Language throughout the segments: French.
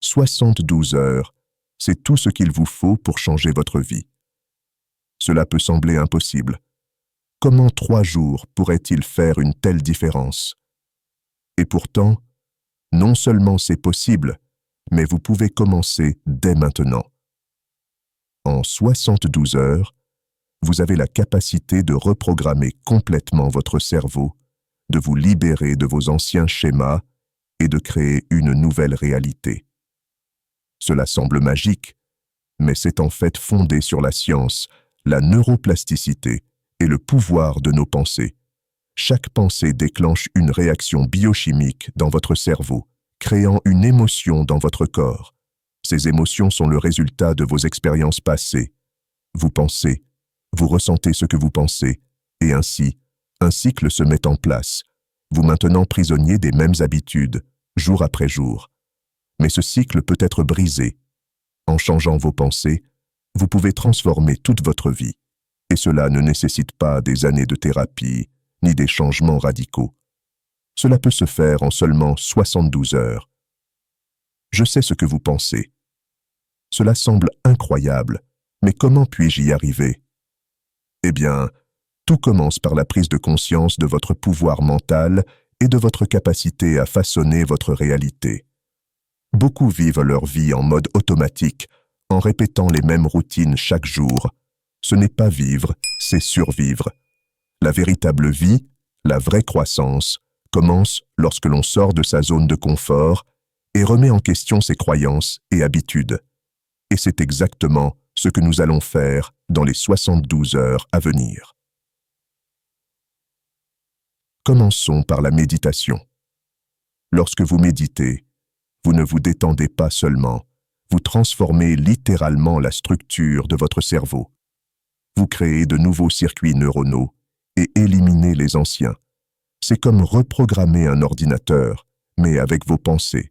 72 heures, c'est tout ce qu'il vous faut pour changer votre vie. Cela peut sembler impossible. Comment 3 jours pourraient-ils faire une telle différence? Et pourtant, non seulement c'est possible, mais vous pouvez commencer dès maintenant. En 72 heures, vous avez la capacité de reprogrammer complètement votre cerveau, de vous libérer de vos anciens schémas et de créer une nouvelle réalité. Cela semble magique, mais c'est en fait fondé sur la science, la neuroplasticité et le pouvoir de nos pensées. Chaque pensée déclenche une réaction biochimique dans votre cerveau, créant une émotion dans votre corps. Ces émotions sont le résultat de vos expériences passées. Vous pensez, vous ressentez ce que vous pensez, et ainsi, un cycle se met en place, vous maintenant prisonnier des mêmes habitudes, jour après jour. Mais ce cycle peut être brisé. En changeant vos pensées, vous pouvez transformer toute votre vie. Et cela ne nécessite pas des années de thérapie, ni des changements radicaux. Cela peut se faire en seulement 72 heures. Je sais ce que vous pensez. Cela semble incroyable, mais comment puis-je y arriver? Eh bien, tout commence par la prise de conscience de votre pouvoir mental et de votre capacité à façonner votre réalité. Beaucoup vivent leur vie en mode automatique, en répétant les mêmes routines chaque jour. Ce n'est pas vivre, c'est survivre. La véritable vie, la vraie croissance, commence lorsque l'on sort de sa zone de confort et remet en question ses croyances et habitudes. Et c'est exactement ce que nous allons faire dans les 72 heures à venir. Commençons par la méditation. Lorsque vous méditez, vous ne vous détendez pas seulement, vous transformez littéralement la structure de votre cerveau. Vous créez de nouveaux circuits neuronaux et éliminez les anciens. C'est comme reprogrammer un ordinateur, mais avec vos pensées.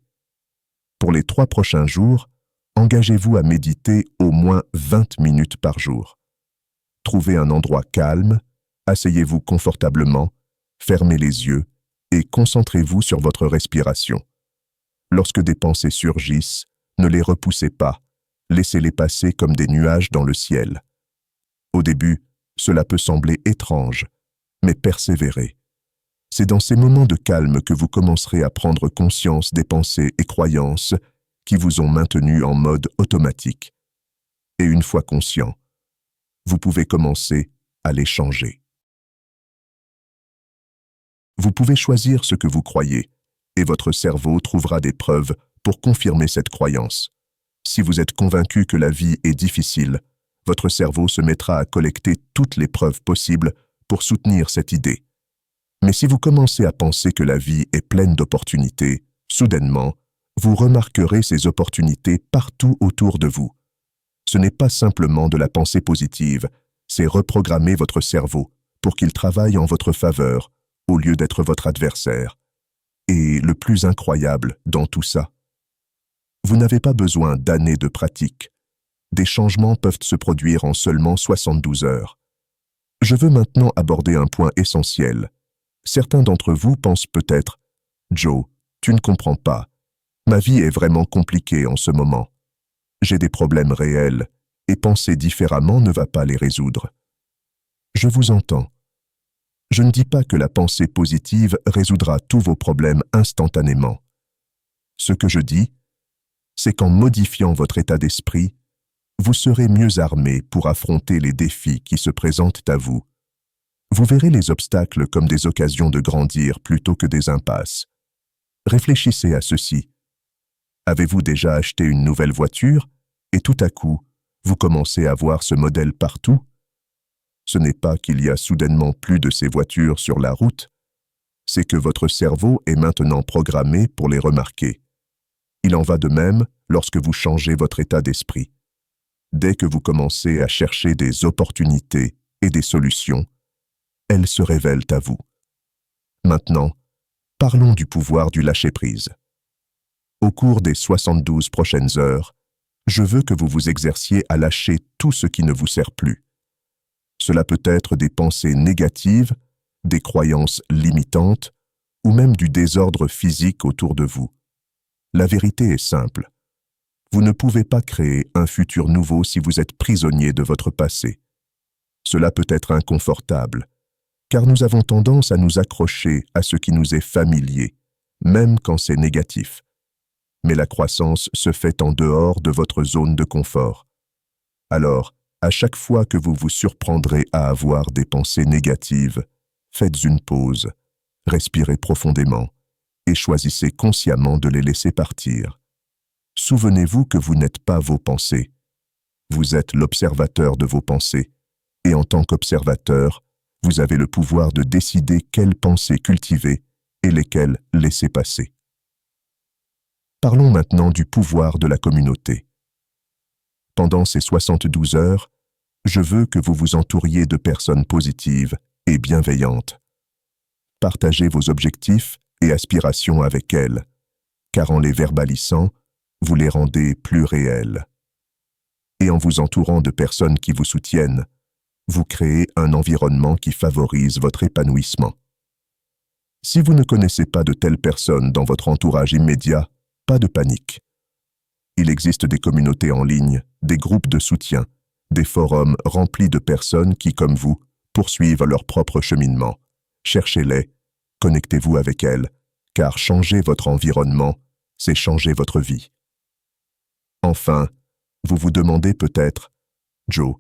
Pour les 3 prochains jours, engagez-vous à méditer au moins 20 minutes par jour. Trouvez un endroit calme, asseyez-vous confortablement, fermez les yeux et concentrez-vous sur votre respiration. Lorsque des pensées surgissent, ne les repoussez pas, laissez-les passer comme des nuages dans le ciel. Au début, cela peut sembler étrange, mais persévérez. C'est dans ces moments de calme que vous commencerez à prendre conscience des pensées et croyances qui vous ont maintenu en mode automatique. Et une fois conscient, vous pouvez commencer à les changer. Vous pouvez choisir ce que vous croyez, et votre cerveau trouvera des preuves pour confirmer cette croyance. Si vous êtes convaincu que la vie est difficile, votre cerveau se mettra à collecter toutes les preuves possibles pour soutenir cette idée. Mais si vous commencez à penser que la vie est pleine d'opportunités, soudainement, vous remarquerez ces opportunités partout autour de vous. Ce n'est pas simplement de la pensée positive, c'est reprogrammer votre cerveau pour qu'il travaille en votre faveur au lieu d'être votre adversaire. Et le plus incroyable dans tout ça, vous n'avez pas besoin d'années de pratique. Des changements peuvent se produire en seulement 72 heures. Je veux maintenant aborder un point essentiel. Certains d'entre vous pensent peut-être « Joe, tu ne comprends pas. Ma vie est vraiment compliquée en ce moment. J'ai des problèmes réels et penser différemment ne va pas les résoudre. » Je vous entends. Je ne dis pas que la pensée positive résoudra tous vos problèmes instantanément. Ce que je dis, c'est qu'en modifiant votre état d'esprit, vous serez mieux armé pour affronter les défis qui se présentent à vous. Vous verrez les obstacles comme des occasions de grandir plutôt que des impasses. Réfléchissez à ceci. Avez-vous déjà acheté une nouvelle voiture et tout à coup, vous commencez à voir ce modèle partout? Ce n'est pas qu'il y a soudainement plus de ces voitures sur la route, c'est que votre cerveau est maintenant programmé pour les remarquer. Il en va de même lorsque vous changez votre état d'esprit. Dès que vous commencez à chercher des opportunités et des solutions, elles se révèlent à vous. Maintenant, parlons du pouvoir du lâcher-prise. Au cours des 72 prochaines heures, je veux que vous vous exerciez à lâcher tout ce qui ne vous sert plus. Cela peut être des pensées négatives, des croyances limitantes, ou même du désordre physique autour de vous. La vérité est simple. Vous ne pouvez pas créer un futur nouveau si vous êtes prisonnier de votre passé. Cela peut être inconfortable, car nous avons tendance à nous accrocher à ce qui nous est familier, même quand c'est négatif. Mais la croissance se fait en dehors de votre zone de confort. Alors, à chaque fois que vous vous surprendrez à avoir des pensées négatives, faites une pause, respirez profondément et choisissez consciemment de les laisser partir. Souvenez-vous que vous n'êtes pas vos pensées. Vous êtes l'observateur de vos pensées, et en tant qu'observateur, vous avez le pouvoir de décider quelles pensées cultiver et lesquelles laisser passer. Parlons maintenant du pouvoir de la communauté. Pendant ces 72 heures, je veux que vous vous entouriez de personnes positives et bienveillantes. Partagez vos objectifs et aspirations avec elles, car en les verbalisant, vous les rendez plus réels. Et en vous entourant de personnes qui vous soutiennent, vous créez un environnement qui favorise votre épanouissement. Si vous ne connaissez pas de telles personnes dans votre entourage immédiat, pas de panique. Il existe des communautés en ligne, des groupes de soutien, des forums remplis de personnes qui, comme vous, poursuivent leur propre cheminement. Cherchez-les, connectez-vous avec elles, car changer votre environnement, c'est changer votre vie. Enfin, vous vous demandez peut-être, « Joe,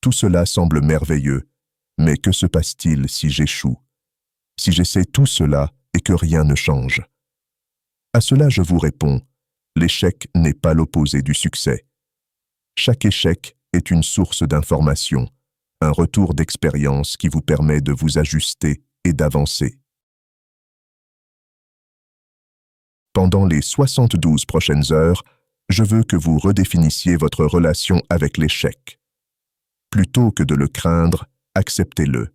tout cela semble merveilleux, mais que se passe-t-il si j'échoue? Si j'essaie tout cela et que rien ne change ?» À cela, je vous réponds, l'échec n'est pas l'opposé du succès. Chaque échec est une source d'information, un retour d'expérience qui vous permet de vous ajuster et d'avancer. Pendant les 72 prochaines heures, je veux que vous redéfinissiez votre relation avec l'échec. Plutôt que de le craindre, acceptez-le.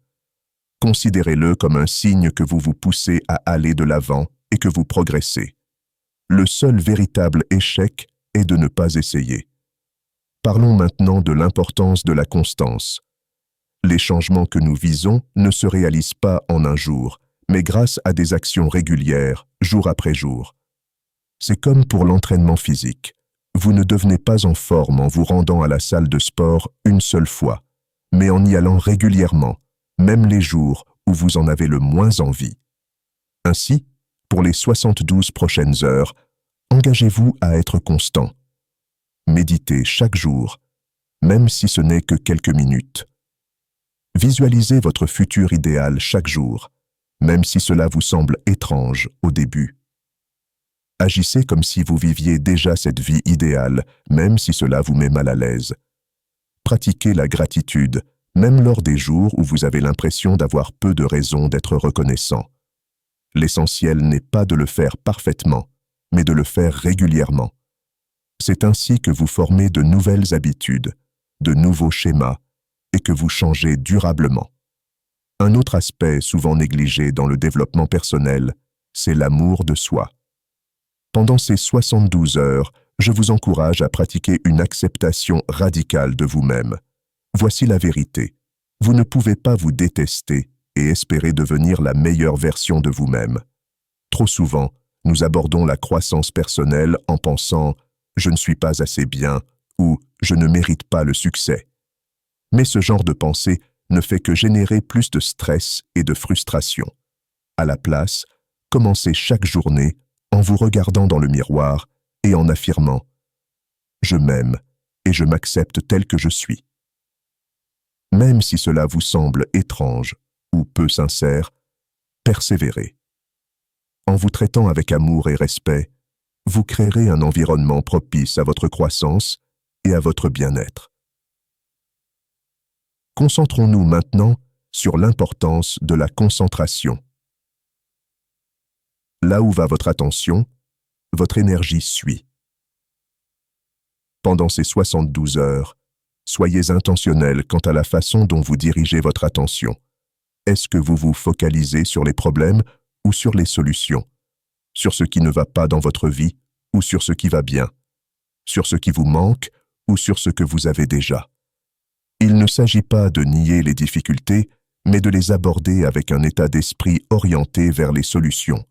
Considérez-le comme un signe que vous vous poussez à aller de l'avant et que vous progressez. Le seul véritable échec est de ne pas essayer. Parlons maintenant de l'importance de la constance. Les changements que nous visons ne se réalisent pas en un jour, mais grâce à des actions régulières, jour après jour. C'est comme pour l'entraînement physique. Vous ne devenez pas en forme en vous rendant à la salle de sport une seule fois, mais en y allant régulièrement, même les jours où vous en avez le moins envie. Ainsi, pour les 72 prochaines heures, engagez-vous à être constant. Méditez chaque jour, même si ce n'est que quelques minutes. Visualisez votre futur idéal chaque jour, même si cela vous semble étrange au début. Agissez comme si vous viviez déjà cette vie idéale, même si cela vous met mal à l'aise. Pratiquez la gratitude, même lors des jours où vous avez l'impression d'avoir peu de raisons d'être reconnaissant. L'essentiel n'est pas de le faire parfaitement, mais de le faire régulièrement. C'est ainsi que vous formez de nouvelles habitudes, de nouveaux schémas, et que vous changez durablement. Un autre aspect souvent négligé dans le développement personnel, c'est l'amour de soi. Pendant ces 72 heures, je vous encourage à pratiquer une acceptation radicale de vous-même. Voici la vérité. Vous ne pouvez pas vous détester et espérer devenir la meilleure version de vous-même. Trop souvent, nous abordons la croissance personnelle en pensant « je ne suis pas assez bien » ou « je ne mérite pas le succès ». Mais ce genre de pensée ne fait que générer plus de stress et de frustration. À la place, commencez chaque journée en vous regardant dans le miroir et en affirmant « je m'aime et je m'accepte tel que je suis ». Même si cela vous semble étrange ou peu sincère, persévérez. En vous traitant avec amour et respect, vous créerez un environnement propice à votre croissance et à votre bien-être. Concentrons-nous maintenant sur l'importance de la concentration. Là où va votre attention, votre énergie suit. Pendant ces 72 heures, soyez intentionnel quant à la façon dont vous dirigez votre attention. Est-ce que vous vous focalisez sur les problèmes ou sur les solutions? Sur ce qui ne va pas dans votre vie ou sur ce qui va bien? Sur ce qui vous manque ou sur ce que vous avez déjà? Il ne s'agit pas de nier les difficultés, mais de les aborder avec un état d'esprit orienté vers les solutions.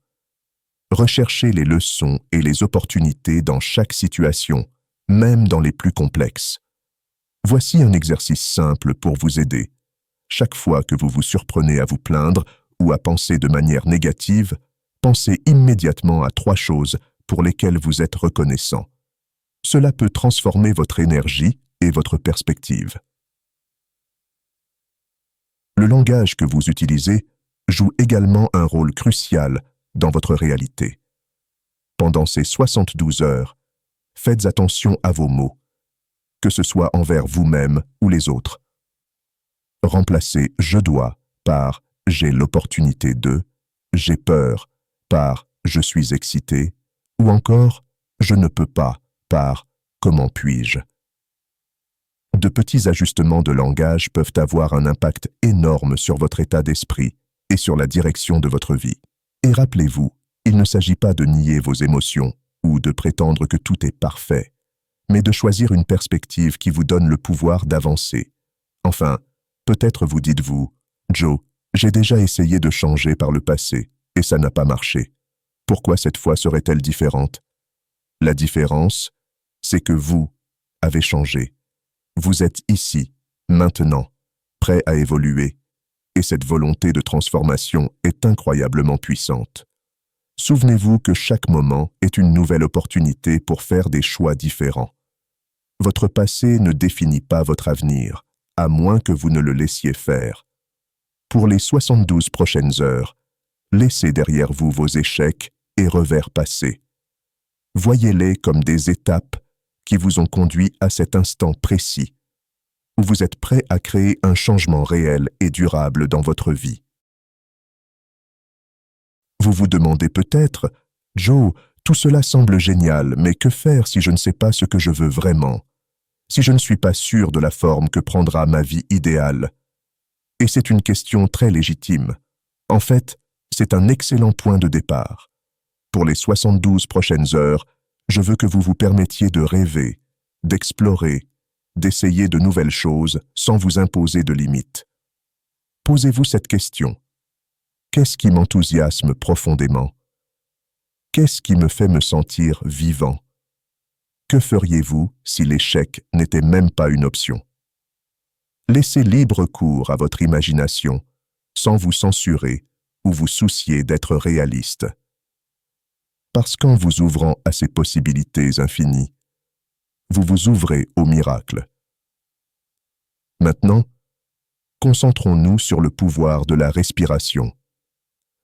Recherchez les leçons et les opportunités dans chaque situation même dans les plus complexes. Voici un exercice simple pour vous aider. Chaque fois que vous vous surprenez à vous plaindre ou à penser de manière négative, pensez immédiatement à 3 choses pour lesquelles vous êtes reconnaissant. Cela peut transformer votre énergie et votre perspective. Le langage que vous utilisez joue également un rôle crucial dans votre réalité. Pendant ces 72 heures, faites attention à vos mots, que ce soit envers vous-même ou les autres. Remplacez « je dois » par « j'ai l'opportunité de »,« j'ai peur » par « je suis excité » ou encore « je ne peux pas » par « comment puis-je ». De petits ajustements de langage peuvent avoir un impact énorme sur votre état d'esprit et sur la direction de votre vie. Et rappelez-vous, il ne s'agit pas de nier vos émotions ou de prétendre que tout est parfait, mais de choisir une perspective qui vous donne le pouvoir d'avancer. Enfin, peut-être vous dites-vous, « Joe, j'ai déjà essayé de changer par le passé et ça n'a pas marché. Pourquoi cette fois serait-elle différente ?» La différence, c'est que vous avez changé. Vous êtes ici, maintenant, prêt à évoluer, et cette volonté de transformation est incroyablement puissante. Souvenez-vous que chaque moment est une nouvelle opportunité pour faire des choix différents. Votre passé ne définit pas votre avenir, à moins que vous ne le laissiez faire. Pour les 72 prochaines heures, laissez derrière vous vos échecs et revers passés. Voyez-les comme des étapes qui vous ont conduit à cet instant précis, où vous êtes prêt à créer un changement réel et durable dans votre vie. Vous vous demandez peut-être, « Joe, tout cela semble génial, mais que faire si je ne sais pas ce que je veux vraiment? Si je ne suis pas sûr de la forme que prendra ma vie idéale ?» Et c'est une question très légitime. En fait, c'est un excellent point de départ. Pour les 72 prochaines heures, je veux que vous vous permettiez de rêver, d'explorer, d'essayer de nouvelles choses sans vous imposer de limites. Posez-vous cette question. Qu'est-ce qui m'enthousiasme profondément? Qu'est-ce qui me fait me sentir vivant? Que feriez-vous si l'échec n'était même pas une option? Laissez libre cours à votre imagination, sans vous censurer ou vous soucier d'être réaliste. Parce qu'en vous ouvrant à ces possibilités infinies, vous vous ouvrez au miracle. Maintenant, concentrons-nous sur le pouvoir de la respiration.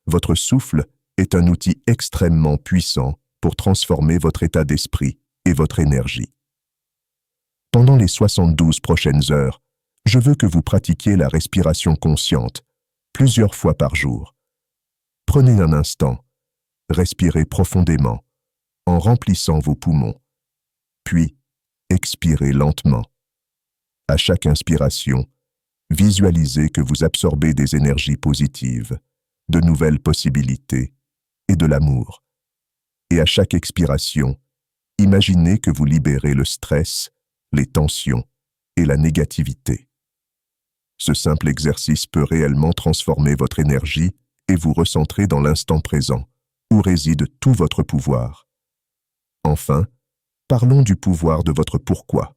Votre souffle est un outil extrêmement puissant pour transformer votre état d'esprit et votre énergie. Pendant les 72 prochaines heures, je veux que vous pratiquiez la respiration consciente plusieurs fois par jour. Prenez un instant, respirez profondément en remplissant vos poumons, puis expirez lentement. À chaque inspiration, visualisez que vous absorbez des énergies positives, de nouvelles possibilités et de l'amour. Et à chaque expiration, imaginez que vous libérez le stress, les tensions et la négativité. Ce simple exercice peut réellement transformer votre énergie et vous recentrer dans l'instant présent, où réside tout votre pouvoir. Enfin, parlons du pouvoir de votre pourquoi.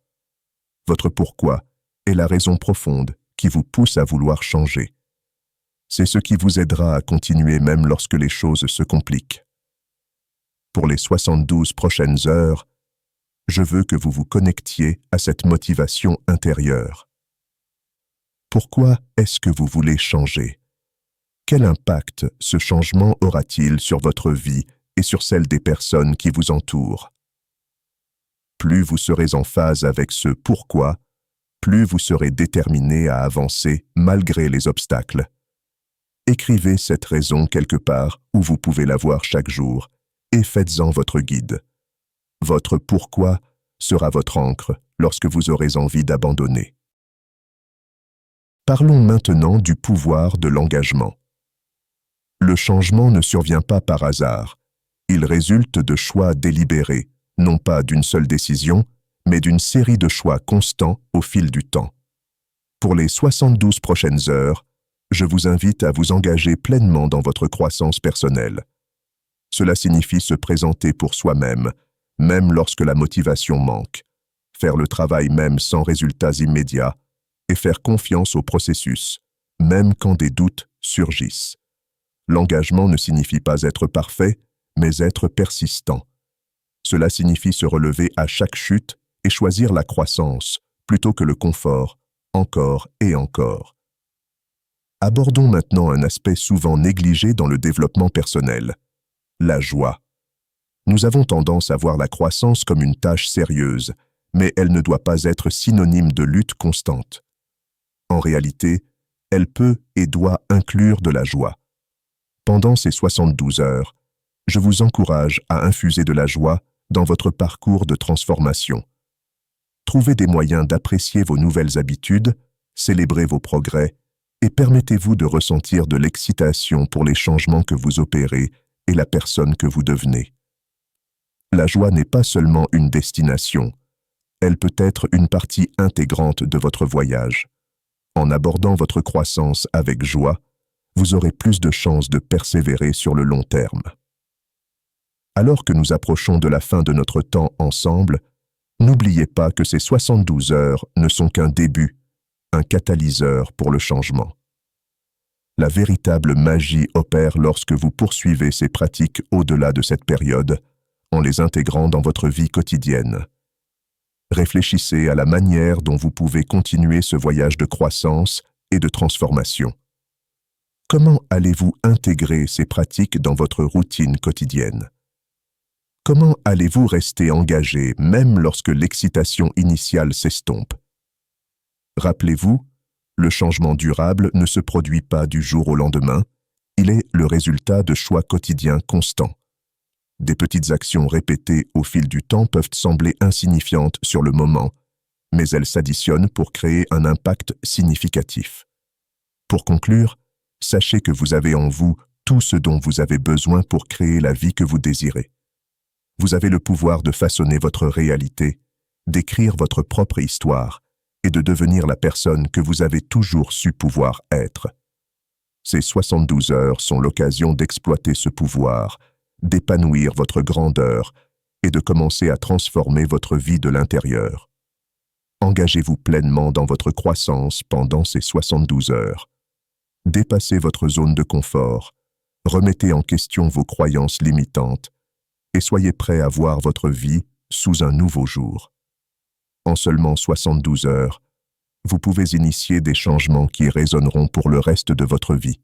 Votre pourquoi est la raison profonde qui vous pousse à vouloir changer. C'est ce qui vous aidera à continuer même lorsque les choses se compliquent. Pour les 72 prochaines heures, je veux que vous vous connectiez à cette motivation intérieure. Pourquoi est-ce que vous voulez changer? Quel impact ce changement aura-t-il sur votre vie et sur celle des personnes qui vous entourent? Plus vous serez en phase avec ce pourquoi, plus vous serez déterminé à avancer malgré les obstacles. Écrivez cette raison quelque part où vous pouvez la voir chaque jour et faites-en votre guide. Votre pourquoi sera votre ancre lorsque vous aurez envie d'abandonner. Parlons maintenant du pouvoir de l'engagement. Le changement ne survient pas par hasard. Il résulte de choix délibérés, non pas d'une seule décision, mais d'une série de choix constants au fil du temps. Pour les 72 prochaines heures, je vous invite à vous engager pleinement dans votre croissance personnelle. Cela signifie se présenter pour soi-même, même lorsque la motivation manque, faire le travail même sans résultats immédiats et faire confiance au processus, même quand des doutes surgissent. L'engagement ne signifie pas être parfait, mais être persistant. Cela signifie se relever à chaque chute et choisir la croissance plutôt que le confort, encore et encore. Abordons maintenant un aspect souvent négligé dans le développement personnel, la joie. Nous avons tendance à voir la croissance comme une tâche sérieuse, mais elle ne doit pas être synonyme de lutte constante. En réalité, elle peut et doit inclure de la joie. Pendant ces 72 heures, je vous encourage à infuser de la joie dans votre parcours de transformation. Trouvez des moyens d'apprécier vos nouvelles habitudes, célébrez vos progrès et permettez-vous de ressentir de l'excitation pour les changements que vous opérez et la personne que vous devenez. La joie n'est pas seulement une destination, elle peut être une partie intégrante de votre voyage. En abordant votre croissance avec joie, vous aurez plus de chances de persévérer sur le long terme. Alors que nous approchons de la fin de notre temps ensemble, n'oubliez pas que ces 72 heures ne sont qu'un début, un catalyseur pour le changement. La véritable magie opère lorsque vous poursuivez ces pratiques au-delà de cette période, en les intégrant dans votre vie quotidienne. Réfléchissez à la manière dont vous pouvez continuer ce voyage de croissance et de transformation. Comment allez-vous intégrer ces pratiques dans votre routine quotidienne? Comment allez-vous rester engagé même lorsque l'excitation initiale s'estompe? Rappelez-vous, le changement durable ne se produit pas du jour au lendemain, il est le résultat de choix quotidiens constants. Des petites actions répétées au fil du temps peuvent sembler insignifiantes sur le moment, mais elles s'additionnent pour créer un impact significatif. Pour conclure, sachez que vous avez en vous tout ce dont vous avez besoin pour créer la vie que vous désirez. Vous avez le pouvoir de façonner votre réalité, d'écrire votre propre histoire et de devenir la personne que vous avez toujours su pouvoir être. Ces 72 heures sont l'occasion d'exploiter ce pouvoir, d'épanouir votre grandeur et de commencer à transformer votre vie de l'intérieur. Engagez-vous pleinement dans votre croissance pendant ces 72 heures. Dépassez votre zone de confort, remettez en question vos croyances limitantes et soyez prêt à voir votre vie sous un nouveau jour. En seulement 72 heures, vous pouvez initier des changements qui résonneront pour le reste de votre vie.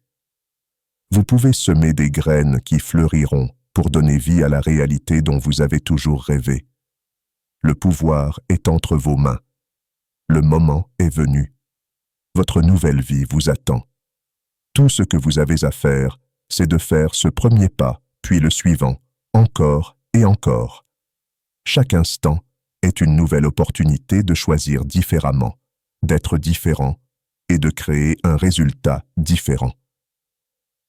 Vous pouvez semer des graines qui fleuriront pour donner vie à la réalité dont vous avez toujours rêvé. Le pouvoir est entre vos mains. Le moment est venu. Votre nouvelle vie vous attend. Tout ce que vous avez à faire, c'est de faire ce premier pas, puis le suivant, encore et encore. Chaque instant est une nouvelle opportunité de choisir différemment, d'être différent et de créer un résultat différent.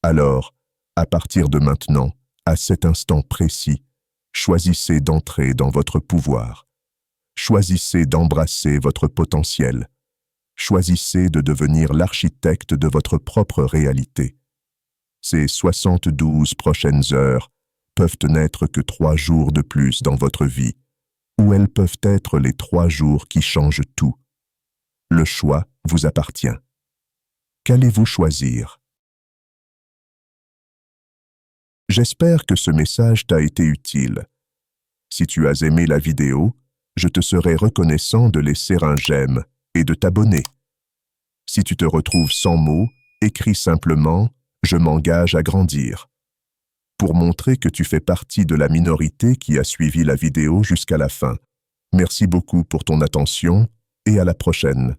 Alors, à partir de maintenant, à cet instant précis, choisissez d'entrer dans votre pouvoir. Choisissez d'embrasser votre potentiel. Choisissez de devenir l'architecte de votre propre réalité. Ces 72 prochaines heures peuvent n'être que 3 jours de plus dans votre vie, ou elles peuvent être les 3 jours qui changent tout. Le choix vous appartient. Qu'allez-vous choisir? J'espère que ce message t'a été utile. Si tu as aimé la vidéo, je te serai reconnaissant de laisser un j'aime et de t'abonner. Si tu te retrouves sans mots, écris simplement « Je m'engage à grandir » pour montrer que tu fais partie de la minorité qui a suivi la vidéo jusqu'à la fin. Merci beaucoup pour ton attention et à la prochaine.